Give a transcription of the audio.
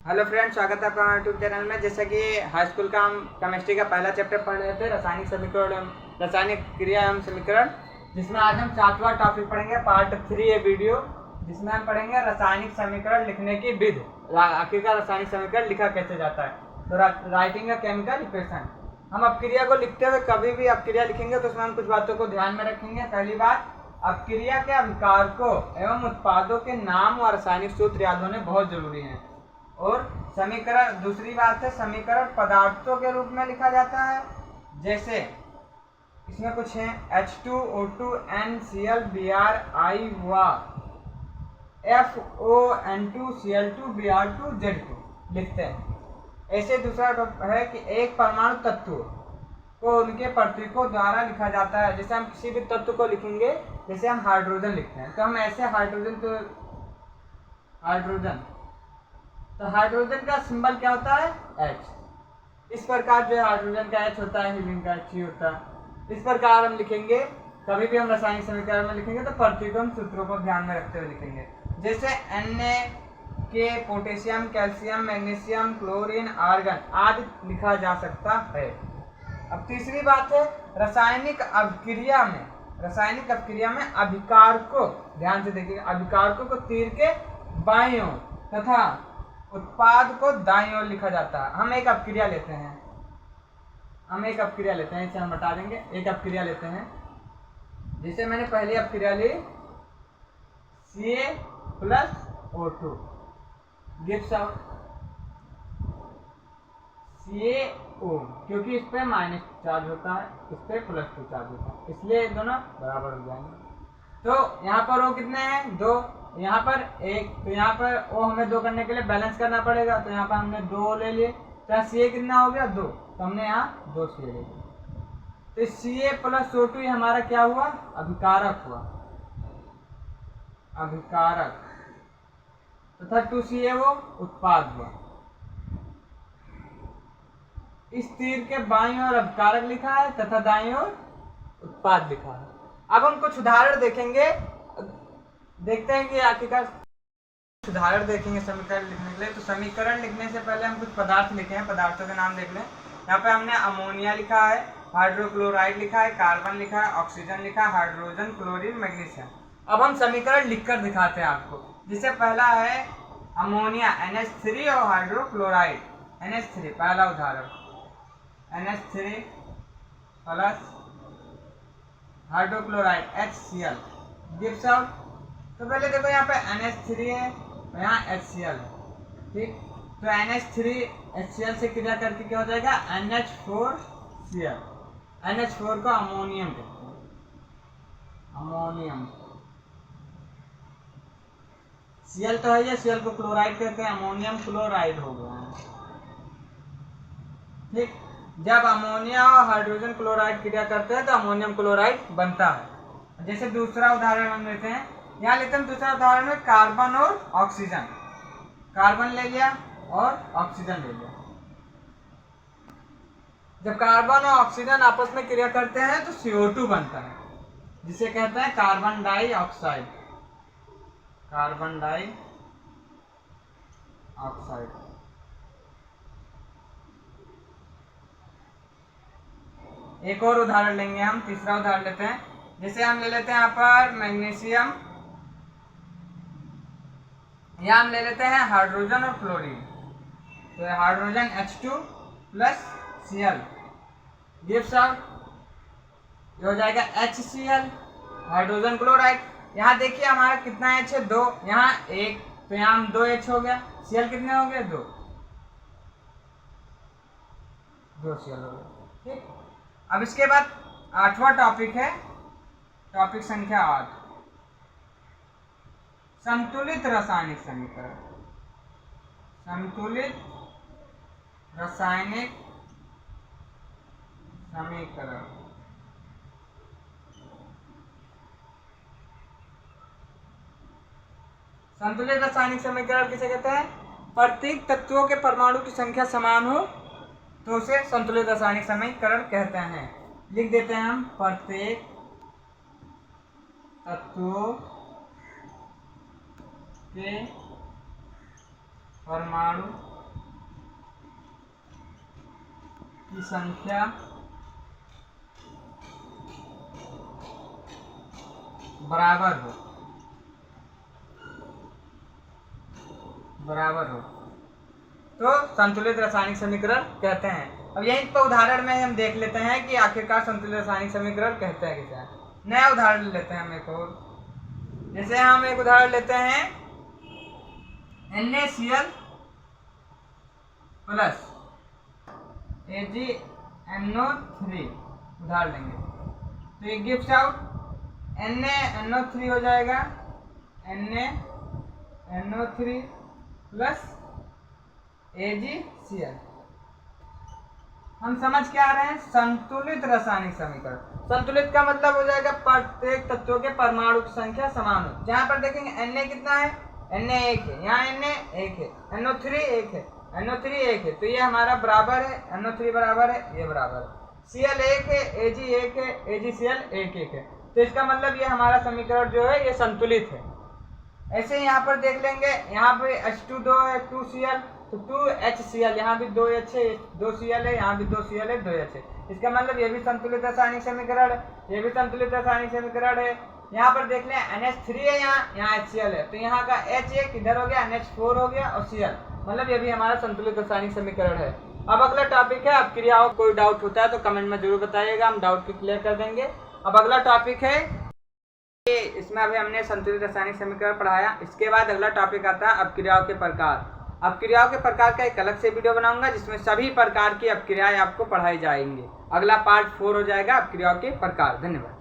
Hello friends, स्वागत है आपका हमारे यूट्यूब चैनल में। जैसा कि हाई स्कूल का हम केमिस्ट्री का पहला चैप्टर पढ़ रहे थे, रासायनिक समीकरण, रासायनिक क्रिया एवं समीकरण, जिसमें आज हम 7वां टॉपिक पढ़ेंगे, पार्ट 3 है वीडियो, जिसमें हम पढ़ेंगे रासायनिक समीकरण लिखने की विधि। आखिरकार रासायनिक समीकरण लिखा कैसे जाता है, तो राइटिंग अ केमिकल इक्वेशन। हम अपक्रिया को लिखते हुए कभी भी अपक्रिया लिखेंगे तो उसमें हम कुछ बातों को ध्यान में रखेंगे। पहली बात, अपक्रिया के अभिकारकों एवं उत्पादों के नाम और रासायनिक सूत्र याद होने बहुत जरूरी है। और समीकरण, दूसरी बात है, समीकरण पदार्थों के रूप में लिखा जाता है। जैसे इसमें कुछ है H2O2 NCl Br I वा FON2 Cl2 Br2 Z2 लिखते हैं। ऐसे दूसरा है कि एक परमाणु तत्व को उनके प्रतीकों द्वारा लिखा जाता है। जैसे हम किसी भी तत्व को लिखेंगे, जैसे हम हाइड्रोजन लिखते हैं तो हम ऐसे हाइड्रोजन तो हाइड्रोजन का सिंबल क्या होता है? H। इस प्रकार जो हाइड्रोजन का H होता है, हीलियम का He होता है। इस प्रकार हम लिखेंगे। कभी भी हम रासायनिक समीकरण में लिखेंगे तो प्रतीकों सूत्रों को ध्यान में रखते हुए लिखेंगे। जैसे Na potassium, calcium, magnesium, chlorine, argon आदि लिखा जा सकता है। अब तीसरी बात है, रासायनिक अभिक्रिया में अभिकारकों, ध्यान से देखिए, अभिकारकों को तीर के बाईं ओर तथा उत्पाद को दाईं ओर लिखा जाता है। हम एक अपक्रिया लेते हैं, इसे हम बता देंगे। एक अपक्रिया लेते हैं, जैसे मैंने पहली अपक्रिया ली Ca+O2 गिव्स आउट CaO, क्योंकि इस पे माइनस चार्ज होता है, इस पे +2 चार्ज होता है, इसलिए दोनों बराबर हो जाएंगे। तो यहाँ पर O कितने हैं? 2। यहाँ पर 1, तो यहाँ पर O हमें 2 करने के लिए बैलेंस करना पड़ेगा, तो यहाँ पर हमने 2 ले लिए। तो यहाँ Ca कितना हो गया? 2, तो हमने यहाँ 2 Ca ले लिया। तो Ca+O2 हमारा क्या हुआ? अभिकारक हुआ, तथा 2CaO उत्पाद हुआ। इस तीर के बाईं ओर अभिकारक लिखा है तथा दाईं ओर उत्पाद लिखा है। अब हम कुछ उदाहरण देखेंगे, देखते हैं कि आखिरकार उदाहरण देखेंगे समीकरण लिखने के लिए। तो समीकरण लिखने से पहले हम कुछ पदार्थ लिखे हैं, पदार्थों के नाम देख लें। यहाँ पे हमने अमोनिया लिखा है, हाइड्रोक्लोराइड लिखा है, कार्बन लिखा है, ऑक्सीजन लिखा है, हाइड्रोजन, क्लोरीन, मैग्नीशियम। अब हम समीकरण लिखकर दिखाते हैं आपको। जिससे पहला है अमोनिया NH3 और हाइड्रोक्लोराइड NH3, पहला उदाहरण NH3 plus hydrochloride HCl gives out. तो पहले देखो, यहाँ पे NH3 है और यहाँ HCl है, ठीक। तो NH3 HCl से क्रिया करके क्या हो जाएगा? NH4Cl। NH4 को अमोनियम कहते हैं, अमोनियम। Cl तो है ये, Cl को क्लोराइड कहते हैं, अमोनियम क्लोराइड हो गया है, ठीक। जब अमोनिया और हाइड्रोजन क्लोराइड क्रिया करते हैं तो अमोनियम क्लोराइड बनता है। जैसे दूसरा उदाहरण हम लेते हैं, यहाँ लेते हैं दूसरा उदाहरण में कार्बन और ऑक्सीजन। कार्बन ले लिया और ऑक्सीजन ले लिया। जब कार्बन और ऑक्सीजन आपस में क्रिया करते हैं तो CO2 बनता है, जिसे कहते हैं कार्बन डाइऑक्साइड, कार्बन डाइऑक्साइड। एक और उदाहरण लेंगे हम, तीसरा उदाहरण लेते हैं। जैसे हम ले लेते हैं यहाँ पर मैग्नीशियम, यहाँ हम ले लेते हैं हाइड्रोजन और क्लोरीन। तो hydrogen H2 plus Cl gives out, जो हो जाएगा HCl, हाइड्रोजन क्लोराइड। यहाँ देखिए हमारा कितना H है? 2, यहाँ 1, तो यहाँ हम 2H हो गया। Cl कितने हो गए? 2 Cl हो गए, ठीक। अब इसके बाद 8वां टॉपिक है, टॉपिक संख्या 8, संतुलित रासायनिक समीकरण। संतुलित रासायनिक समीकरण। संतुलित रासायनिक समीकरण किसे कहते हैं? प्रत्येक तत्वों के परमाणु की संख्या समान हो तो उसे संतुलित रासायनिक समीकरण कहते हैं। लिख देते हैं हम, प्रत्येक तत्वों के परमाणु की संख्या बराबर हो तो संतुलित रासायनिक समीकरण कहते हैं। अब यहीं पर उदाहरण में हम देख लेते हैं कि आखिरकार संतुलित रासायनिक समीकरण कहते हैं किसे। नया उदाहरण लेते हैं हम एक और, जैसे हम एक उदाहरण लेते हैं NaCl प्लस AgNO3 उदाहरण लेंगे तो ये गिव्स आउट NaNO3 हो जाएगा NaNO3 प्लस AgCl। हम समझ के आ रहे हैं संतुलित रासायनिक समीकरण। संतुलित का मतलब हो जाएगा प्रत्येक तत्वों के परमाणु की संख्या समान हो। जहाँ पर देखेंगे Na कितना है, Na 1 है, यहाँ Na 1 है, NO3 1 है, NO3 1 है, तो ये हमारा बराबर है, NO3 बराबर है, ये बराबर है, Cl 1 है, Ag 1 है, AgCl 1 1 है, तो इसका मतलब ये हमारा समीकरण जो है ये संतुलित है। ऐसे यहाँ पर देख लेंगे, यहाँ पे H2 2 है, 2Cl तो 2HCl, यहाँ भी 2H है, 2Cl है, यहाँ भी 2Cl है, 2H है, इसका मतलब ये भी संतुलित रासायनिक समीकरण है, ये भी संतुलित रासायनिक समीकरण है। यहाँ पर देख लें NH3 है, यहाँ HCl है, तो यहाँ का H1 किधर हो गया, NH4 हो गया और Cl, मतलब ये भी हमारा संतुलित रासायनिक समीकरण है। अब अगला टॉपिक है अब क्रियाओं। कोई डाउट होता है तो कमेंट में जरूर बताइएगा, हम डाउट को क्लियर कर देंगे। अब अगला टॉपिक है, इसमें अभी हमने संतुलित रासायनिक समीकरण पढ़ाया, इसके बाद अगला टॉपिक आता है अपक्रियाओं के प्रकार। अपक्रियाओं के प्रकार का एक अलग से वीडियो बनाऊंगा जिसमें सभी प्रकार की अपक्रियाएं आपको पढ़ाई जाएंगी। अगला पार्ट 4 हो जाएगा अपक्रियाओं के प्रकार। धन्यवाद।